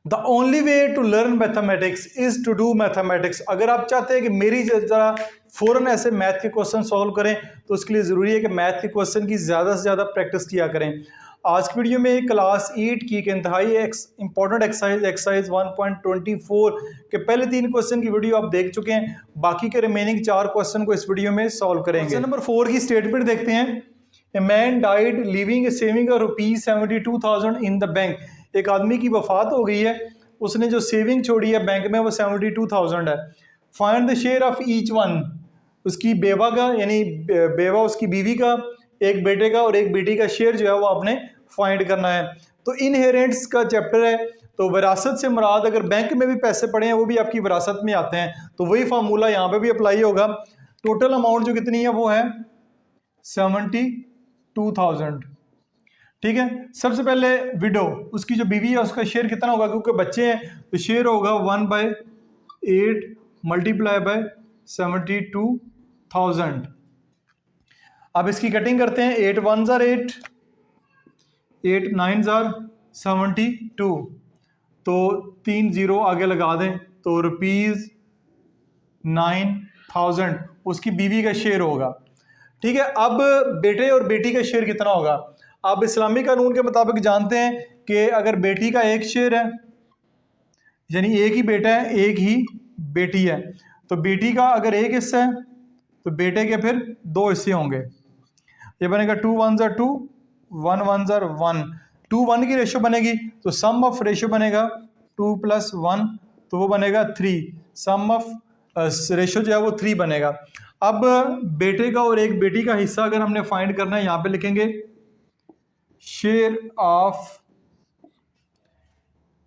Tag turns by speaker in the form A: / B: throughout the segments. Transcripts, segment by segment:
A: The only way to learn mathematics is to do mathematics. अगर आप चाहते हैं कि मेरी जरा फ़ौरन ऐसे मैथ के क्वेश्चन सॉल्व करें तो उसके लिए ज़रूरी है कि मैथ के क्वेश्चन की ज़्यादा से ज़्यादा प्रैक्टिस किया करें। आज की वीडियो में क्लास 8 की एक इंतहाई इंपॉर्टेंट एक्सरसाइज 1.24 के पहले 3 क्वेश्चन की वीडियो आप देख चुके हैं। बाकी के रिमेनिंग 4 क्वेश्चन को इस वीडियो में सॉल्व करेंगे। क्वेश्चन नंबर 4 की स्टेटमेंट देखते हैं। A man died leaving A saving ₹72,000 in the bank. एक आदमी की वफात हो गई है, उसने जो सेविंग छोड़ी है बैंक में वो 72,000 है। Find the share of each one. उसकी बेवा का, यानी बेवा उसकी बीवी का, एक बेटे का और एक बेटी का शेयर जो है वो आपने फाइंड करना है। तो इनहेरेंट्स का चैप्टर है, तो विरासत से मुराद अगर बैंक में भी पैसे पड़े हैं वो भी आपकी विरासत में आते हैं, तो वही फार्मूला यहाँ पे भी अप्लाई होगा। टोटल अमाउंट जो कितनी है वो है 72,000। ठीक है, सबसे पहले विडो, उसकी जो बीवी है उसका शेयर कितना होगा, क्योंकि बच्चे हैं तो शेयर होगा 1/8 मल्टीप्लाई बाय 72,000। अब इसकी कटिंग करते हैं। 8 1s are 8, 8 9s are 72, तो 3 0 आगे लगा दें तो ₹9,000 उसकी बीवी का शेयर होगा। ठीक है, अब बेटे और बेटी का शेयर कितना होगा। आप इस्लामी कानून के मुताबिक जानते हैं कि अगर बेटी का एक शेयर है, यानी एक ही बेटा है एक ही बेटी है, तो बेटी का अगर एक हिस्सा है तो बेटे के फिर 2 हिस्से होंगे। ये बनेगा 2 1s are 2, 1 1s are 1, 2 1 की रेशो बनेगी तो सम ऑफ रेशो बनेगा 2 + 1, तो वो बनेगा 3। सम ऑफ रेशो जो है वो 3 बनेगा। अब बेटे का और एक बेटी का हिस्सा अगर हमने फाइंड करना है, यहाँ पे लिखेंगे शेयर ऑफ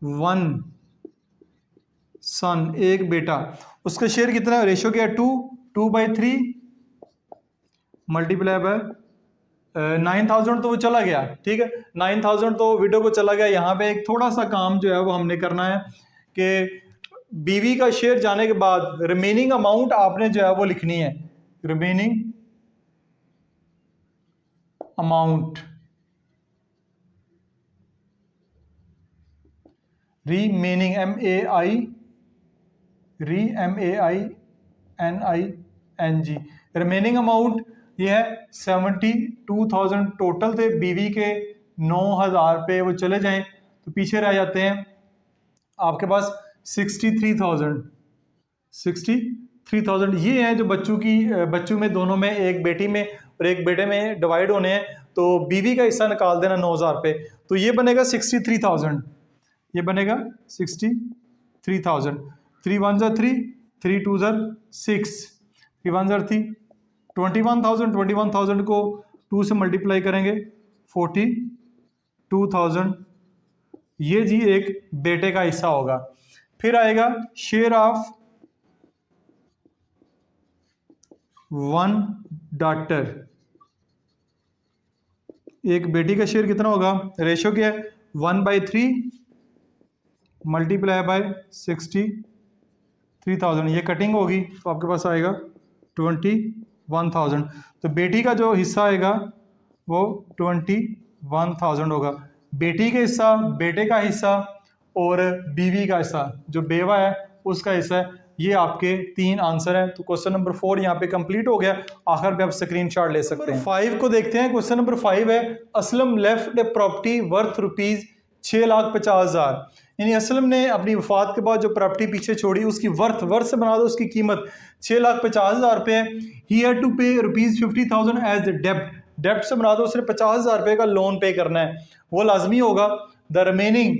A: वन सन, एक बेटा, उसका शेयर कितना है, रेशो क्या है 2, 2/3 मल्टीप्लाई बाय 9,000, तो वो चला गया। ठीक है, 9,000 तो विडो को चला गया। यहाँ पे एक थोड़ा सा काम जो है वो हमने करना है कि बीवी का शेयर जाने के बाद रिमेनिंग अमाउंट आपने जो है वो लिखनी है। Remaining amount, remaining MAINING, remaining amount ये है 72,000 टोटल थे। बीवी के 9,000 रुपये वो चले जाएं तो पीछे रह जाते हैं आपके पास 63,000। ये हैं जो बच्चों में दोनों में, एक बेटी में और एक बेटे में डिवाइड होने हैं। तो बीवी का हिस्सा निकाल देना 9,000 रुपये, तो ये बनेगा 63,000। ये बनेगा 63,000। 3 1s are 3, 3 2s are 6, 3 1s are 3, 21,000। 21,000 को 2 से मल्टीप्लाई करेंगे 42,000। ये जी एक बेटे का हिस्सा होगा। फिर आएगा शेयर ऑफ वन डॉटर, एक बेटी का शेयर कितना होगा, रेशो क्या है 1/3 मल्टीप्लाई बाय 63,000। ये कटिंग होगी तो आपके पास आएगा 21,000। तो बेटी का जो हिस्सा आएगा वो 21,000 होगा। बेटी का हिस्सा, बेटे का हिस्सा और बीवी का हिस्सा, जो बेवा है उसका हिस्सा है। ये आपके 3 आंसर हैं। तो क्वेश्चन नंबर 4 यहाँ पे कंप्लीट हो गया। आखिर पे आप स्क्रीनशॉट ले सकते हैं। 5 को देखते हैं। क्वेश्चन नंबर 5 है, Aslam left a property worth ₹6,50,000। यानी असलम ने अपनी वफात के बाद जो प्रॉपर्टी पीछे छोड़ी उसकी वर्थ से बना दो, उसकी कीमत 6,50,000 रुपये है। ही हैड टू पे ₹50,000 एज डेप्ट से बना दो, उसने 50,000 रुपये का लोन पे करना है, वो लाजमी होगा। The remaining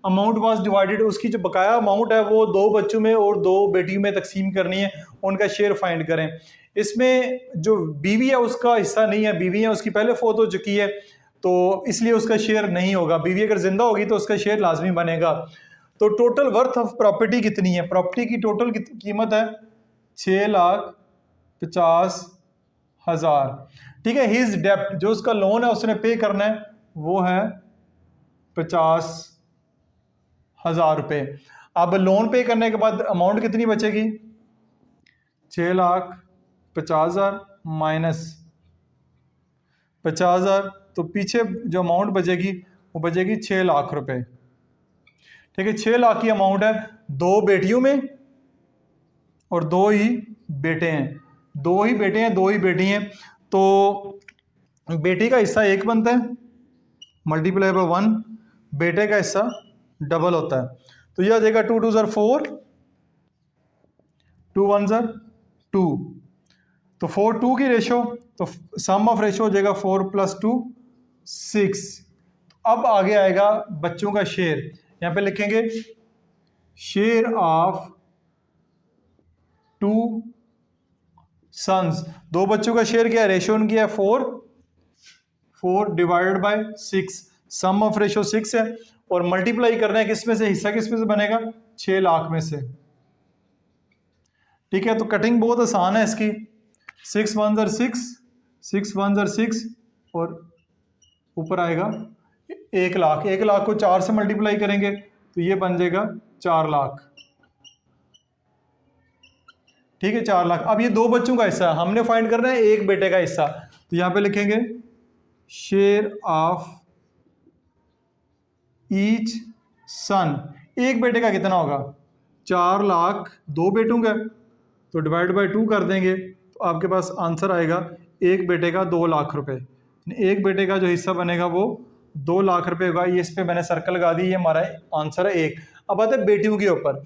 A: amount was divided, उसकी जो बकाया अमाउंट है वो 2 बच्चों में और 2 बेटियों में तकसीम करनी है, उनका शेयर फाइंड करें। इसमें जो बीवी है उसका हिस्सा नहीं है, बीवी है उसकी पहले फौत हो चुकी है तो इसलिए उसका शेयर नहीं होगा। बीवी अगर जिंदा होगी तो उसका शेयर लाजमी बनेगा। तो टोटल वर्थ ऑफ प्रॉपर्टी कितनी है, प्रॉपर्टी की टोटल कीमत है 6,50,000। ठीक है, हिज डेप्ट, जो उसका लोन है उसने पे करना है वो है 50,000 रुपये। अब लोन पे करने के बाद अमाउंट कितनी बचेगी, 6,50,000 माइनस 50,000, तो पीछे जो अमाउंट बचेगी वो बचेगी 6 लाख रुपए। ठीक है, 6 लाख की अमाउंट है, 2 बेटियों में और 2 ही बेटे हैं, 2 ही बेटे हैं, 2 ही बेटी हैं। तो बेटी का हिस्सा 1 बनता है, मल्टीप्लाई बाय 1, बेटे का हिस्सा डबल होता है। तो यह आ जाएगा 2 2 4, 2 1 2, तो 4 2 की रेशो, तो सम ऑफ रेशो हो जाएगा 4 + 2 6। अब आगे आएगा बच्चों का शेयर, यहां पे लिखेंगे शेयर ऑफ 2 सन्स, 2 बच्चों का शेयर क्या है, रेशो उनकी है 4 divided by 6, sum of ratio 6 है, और मल्टीप्लाई करना है किस में से, हिस्सा किस में से बनेगा, 6 लाख में से। ठीक है, तो कटिंग बहुत आसान है इसकी, 6 1 6, 6 1 6, और ऊपर आएगा 1 लाख, 1 लाख को 4 से मल्टीप्लाई करेंगे तो ये बन जाएगा 4 लाख। ठीक है, 4 लाख। अब ये 2 बच्चों का हिस्सा हमने फाइंड करना है, एक बेटे का हिस्सा, तो यहां पे लिखेंगे शेयर ऑफ ईच सन, एक बेटे का कितना होगा, 4 लाख 2 बेटों का, तो डिवाइड बाय 2 कर देंगे तो आपके पास आंसर आएगा एक बेटे का 2 लाख रुपए। एक बेटे का जो हिस्सा बनेगा वो 2 लाख रुपए होगा। ये इस पे मैंने सर्कल लगा दी, ये हमारा आंसर है 1। अब आते हैं बेटियों के ऊपर,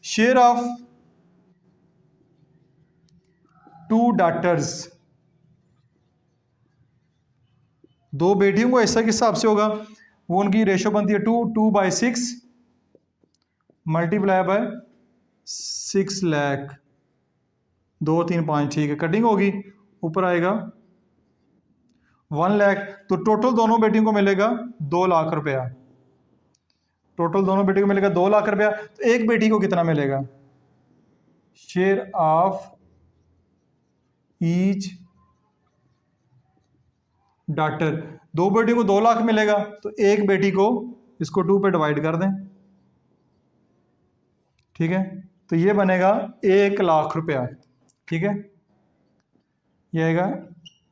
A: शेयर ऑफ 2 डॉटर्स, 2 बेटियों का हिस्सा किस हिसाब से होगा, वो उनकी रेशो बनती है 2 2 बाई 6 मल्टीप्लाई बाय 6 लाख, 2 3 5, ठीक है, कटिंग होगी, ऊपर आएगा 1 लाख। तो टोटल दोनों बेटियों को मिलेगा 2 लाख रुपया, टोटल दोनों बेटियों को मिलेगा 2 लाख रुपया। तो एक बेटी को कितना मिलेगा, शेयर ऑफ ईच डॉटर, 2 बेटियों को 2 लाख मिलेगा, तो एक बेटी को इसको 2 पे डिवाइड कर दें। ठीक है, तो ये बनेगा 1 लाख रुपया। ठीक है, ये आएगा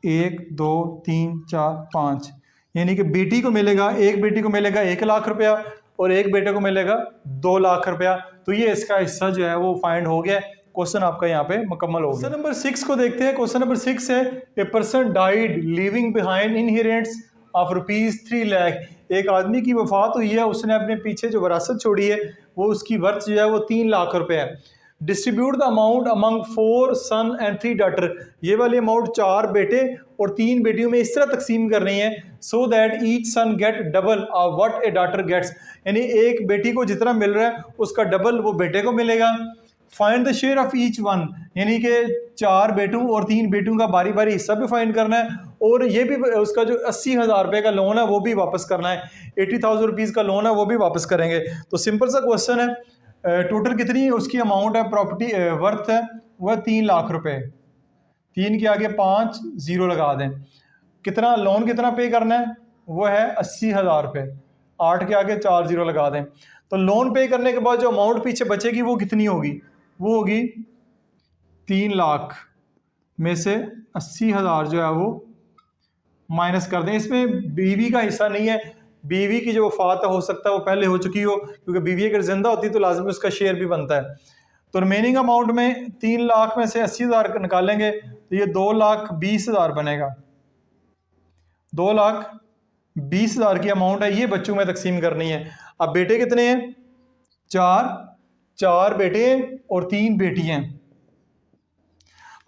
A: 1 2 3 4 5, यानी कि बेटी को मिलेगा, एक बेटी को मिलेगा 1 लाख रुपया और एक बेटे को मिलेगा 2 लाख रुपया। तो ये इसका हिस्सा जो है वो फाइंड हो गया, क्वेश्चन आपका यहाँ पे मुकम्मल हो गया। क्वेश्चन नंबर 6 को देखते हैं। क्वेश्चन नंबर 6 है, a person died leaving behind inheritance of ₹3 lakh, एक आदमी की वफात हुई है, उसने अपने पीछे जो विरासत छोड़ी है वो उसकी वर्थ जो है वो 3 लाख रुपए है। Distribute the amount among 4 son and 3 daughter, ये वाली अमाउंट 4 बेटे और 3 बेटियों में इस तरह तकसीम करनी है, so that each son get double of what a daughter gets, यानी एक बेटी को जितना मिल रहा है उसका डबल वो बेटे को मिलेगा। Find the share of each one, यानी कि 4 बेटों और 3 बेटियों का बारी बारी हिस्सा भी फाइंड करना है, और ये भी उसका जो 80,000 रुपये का लोन है वो भी वापस करना है, 80,000 रुपीज़ का लोन है वो भी वापस करेंगे। तो सिंपल सा क्वेश्चन है, टोटल कितनी उसकी अमाउंट है, प्रॉपर्टी वर्थ है वह 3 लाख रुपए, 3 के आगे 5 जीरो लगा दें, कितना लोन कितना पे करना है वो है 80,000 रुपये, 8 के आगे 4 जीरो लगा दें। तो लोन पे करने के बाद जो अमाउंट पीछे बचेगी वो कितनी होगी, वो होगी 3 लाख में से 80,000 जो है वो माइनस कर दें। इसमें बीवी का हिस्सा नहीं है, बीवी की जो वफात हो सकता है वो पहले हो चुकी हो, क्योंकि बीवी अगर जिंदा होती तो लाजमी उसका शेयर भी बनता है। तो रिमेनिंग अमाउंट में 3 लाख में से 80,000 निकालेंगे तो ये 2,20,000 बनेगा। 2,20,000 की अमाउंट है, ये बच्चों में तकसीम करनी है। अब बेटे कितने हैं, 4 बेटे हैं और 3 बेटी हैं।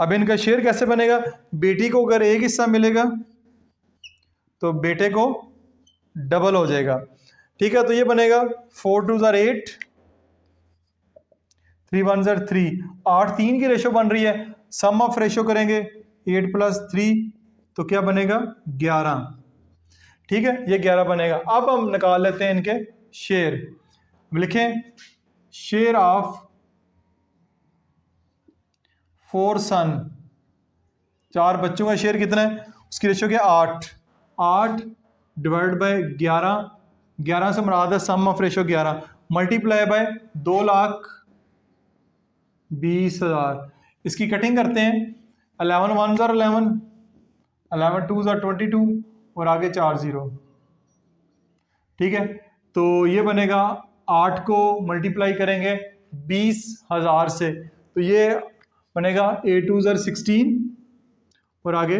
A: अब इनका शेयर कैसे बनेगा, बेटी को अगर एक हिस्सा मिलेगा तो बेटे को डबल हो जाएगा। ठीक है, तो ये बनेगा 4 2 8, 3 1 3, 8 3 की रेशो बन रही है, सम ऑफ रेशो करेंगे 8 + 3 तो क्या बनेगा 11। ठीक है, ये 11 बनेगा। अब हम निकाल लेते हैं इनके शेयर, लिखें शेयर ऑफ 4 सन, 4 बच्चों का शेयर कितना है, उसकी रेशो क्या 8 डिवाइड बाय 11 से मुराद है सम ऑफ रेशो 11 मल्टीप्लाई बाय 2,20,000। इसकी कटिंग करते हैं, 11 1 11, 11 2 22 और आगे 4 जीरो। ठीक है, तो ये बनेगा 8 को मल्टीप्लाई करेंगे 20,000 से, तो ये बनेगा 8 2 16 और आगे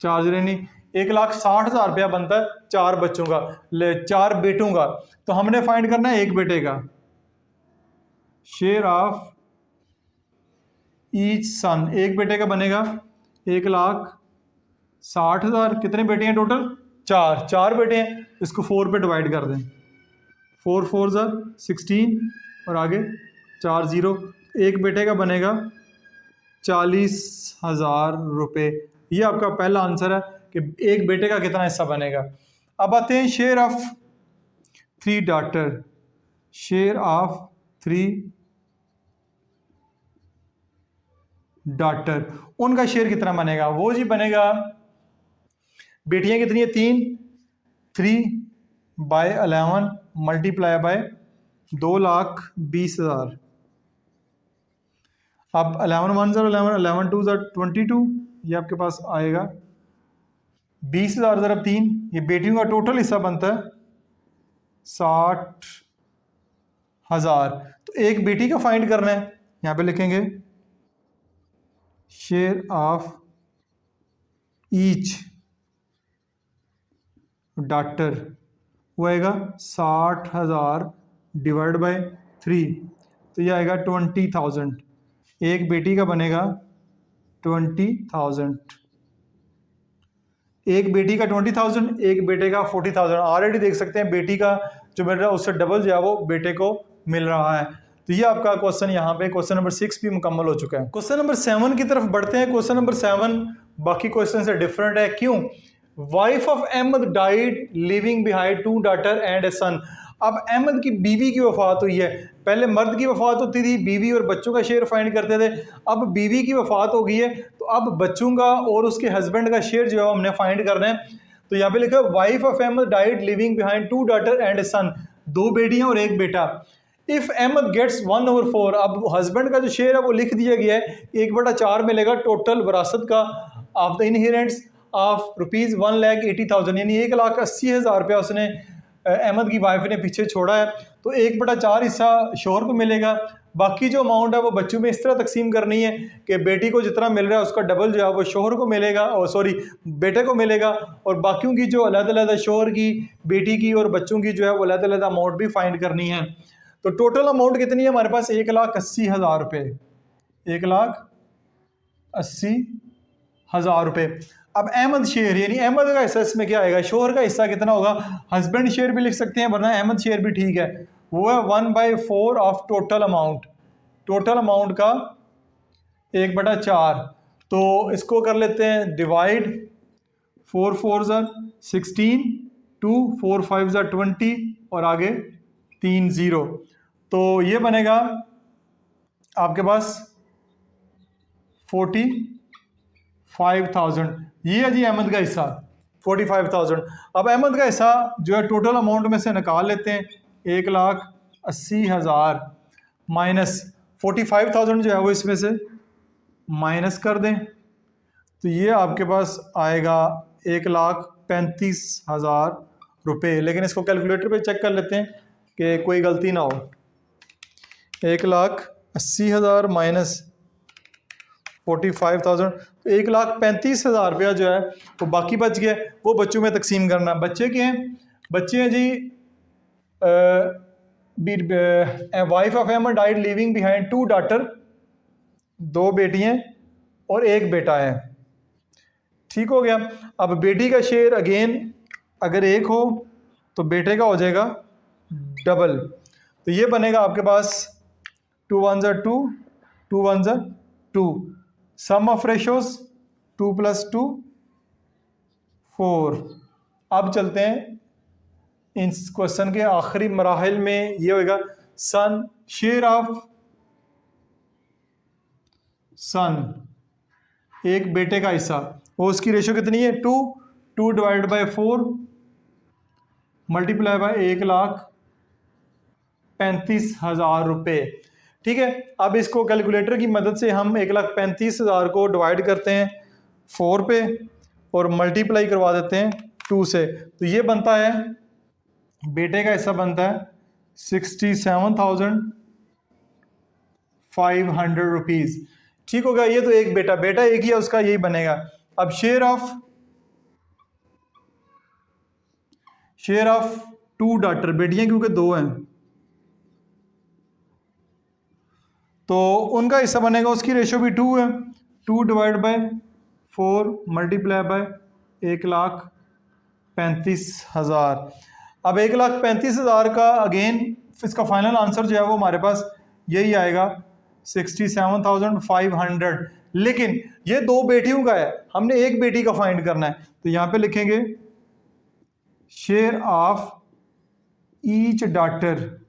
A: 4 नहीं, 1,60,000 रुपया बनता है 4 बच्चों का, 4 बेटों का। तो हमने फाइंड करना है एक बेटे का, शेयर ऑफ ईच सन, एक बेटे का बनेगा 1,60,000। कितने बेटे हैं टोटल? 4 बेटे हैं, इसको 4 पे डिवाइड कर दें, 4 4 16 और आगे 4 0, एक बेटे का बनेगा 40,000 रुपये। ये आपका पहला आंसर है कि एक बेटे का कितना हिस्सा बनेगा। अब आते हैं share of 3 daughter, share of 3 daughter, उनका शेयर कितना बनेगा? वो जी बनेगा, बेटियां कितनी है? 3 बाय 11 मल्टीप्लाई बाय 2,20,000। अब 11 1 11 11 2 22, ये आपके पास आएगा 20,000 ज़रब 3, ये बेटियों का टोटल हिस्सा बनता है 60,000। तो एक बेटी का फाइंड करना है, यहाँ पे लिखेंगे शेयर ऑफ ईच डॉटर, वो आएगा 60,000 डिवाइड बाय 3, तो ये आएगा 20,000। एक बेटी का बनेगा 20,000, एक बेटी का 20,000, एक बेटे का 40,000। ऑलरेडी देख सकते हैं बेटी का जो मिल रहा है उससे डबल जो है वो बेटे को मिल रहा है। तो ये आपका क्वेश्चन यहाँ पे क्वेश्चन नंबर 6 भी मुकम्मल हो चुका है। क्वेश्चन नंबर 7 की तरफ बढ़ते हैं। क्वेश्चन नंबर 7 बाकी क्वेश्चन से डिफरेंट है। क्यों? Wife of Ahmad died living behind 2 daughter and a son. अब अहमद की बीवी की वफात हुई है। पहले मर्द की वफात होती थी, बीवी और बच्चों का शेयर फाइंड करते थे। अब बीवी की वफात हो गई है, तो अब बच्चों का और उसके हस्बैंड का शेयर जो है हमने फाइंड करना है। तो यहाँ पे लिखा है wife of Ahmad died living behind 2 daughter and a son, 2 बेटियां और 1 बेटा। इफ अहमद गेट्स 1/4, अब हस्बैंड का जो शेयर है वो लिख दिया गया है, 1/4 मिलेगा टोटल विरासत का ऑफ द इनहेरेंट्स ऑफ ₹1,80,000, यानी 1,80,000 रुपया उसने अहमद की वाइफ ने पीछे छोड़ा है। तो 1/4 हिस्सा शोहर को मिलेगा, बाकी जो अमाउंट है वो बच्चों में इस तरह तकसीम करनी है कि बेटी को जितना मिल रहा है उसका डबल जो है वो शोहर को मिलेगा, और सॉरी बेटे को मिलेगा, और बाकियों की जो अलग-अलग शोहर की, बेटी की और बच्चों की जो है वो अलग-अलग अमाउंट भी फाइंड करनी है। तो टोटल अमाउंट कितनी है हमारे पास? 1,80,000 रुपये, 1,80,000 रुपये। अब अहमद शेयर, यानी अहमद का हिस्सा इसमें क्या आएगा? शोहर का हिस्सा कितना होगा? हस्बैंड शेयर भी लिख सकते हैं, वरना अहमद शेयर भी ठीक है, वो है 1/4 of total amount, total amount का 1/4। तो इसको कर लेते हैं डिवाइड, 4 4 16, 2 4 5 20 और आगे 3 0। तो ये बनेगा आपके पास 45,000। ये है जी अहमद का हिस्सा 45,000। अब अहमद का हिस्सा जो है टोटल अमाउंट में से निकाल लेते हैं, 1,80,000 माइनस 45,000 जो है वो इसमें से माइनस कर दें, तो ये आपके पास आएगा 1,35,000 रुपये। लेकिन इसको कैलकुलेटर पे चेक कर लेते हैं कि कोई गलती ना हो। 1,80,000 माइनस 45,000, तो 1,35,000 रुपया जो है वो बाकी बच गया, वो बच्चों में तकसीम करना। बच्चे के हैं, बच्चे हैं जी wife of Ahmad died living behind 2 daughter, 2 बेटियां और 1 बेटा है। ठीक हो गया। अब बेटी का शेयर अगेन अगर 1 हो तो बेटे का हो जाएगा डबल, तो ये बनेगा आपके पास 2 1 2 2 1 2, सम ऑफ रेशोज 2 + 2 4। अब चलते हैं इन क्वेश्चन के आखिरी मराहिल में। ये होगा सन, शेयर ऑफ सन, एक बेटे का हिस्सा, वो उसकी रेशो कितनी है? 2 2 डिवाइड बाय 4 मल्टीप्लाई बाय 1,35,000 रुपये। ठीक है। अब इसको कैलकुलेटर की मदद से हम 1,35,000 को डिवाइड करते हैं 4 पे और मल्टीप्लाई करवा देते हैं 2 से, तो ये बनता है, बेटे का हिस्सा बनता है 67,500 रुपीज़। ठीक होगा, ये तो एक बेटा एक ही है उसका, यही बनेगा। अब शेयर ऑफ 2 डॉटर, बेटियां क्योंकि 2 हैं तो उनका हिस्सा बनेगा, उसकी रेशो भी 2 है, 2 डिवाइड बाय 4 मल्टीप्लाई बाय 1,35,000। अब 1,35,000 का अगेन इसका फाइनल आंसर जो है वो हमारे पास यही आएगा 67,500। लेकिन ये 2 बेटियों का है, हमने एक बेटी का फाइंड करना है, तो यहाँ पे लिखेंगे शेयर ऑफ ईच डॉटर,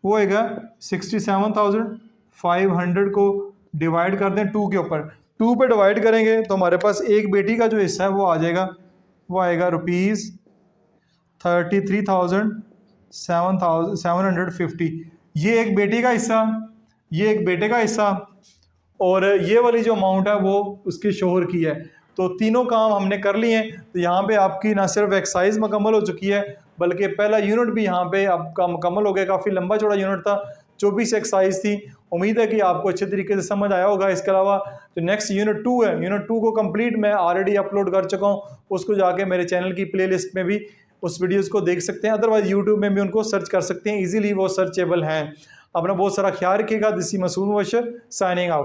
A: वो आएगा 67,500 को डिवाइड कर दें 2 के ऊपर, 2 पे डिवाइड करेंगे तो हमारे पास एक बेटी का जो हिस्सा है वो आ जाएगा, वो आएगा ₹33,750। ये एक बेटी का हिस्सा, ये एक बेटे का हिस्सा, और ये वाली जो अमाउंट है वो उसके शोहर की है। तो तीनों काम हमने कर लिए हैं। तो यहाँ पे आपकी ना सिर्फ एक्सरसाइज मुकम्मल हो चुकी है बल्कि पहला यूनिट भी यहाँ पे आपका मुकम्मल हो गया। काफ़ी लंबा चौड़ा यूनिट था, 24 एक्सरसाइज थी। उम्मीद है कि आपको अच्छे तरीके से समझ आया होगा। इसके अलावा जो नेक्स्ट यूनिट 2 है, यूनिट 2 को कंप्लीट मैं ऑलरेडी अपलोड कर चुका हूँ, उसको जाके मेरे चैनल की प्लेलिस्ट में भी उस वीडियोज़ को देख सकते हैं, अदरवाइज यूट्यूब में भी उनको सर्च कर सकते हैं, ईजिली वो सर्चेबल हैं। अपना बहुत सारा ख्याल रखिएगा। This is Masood Mubashar signing of.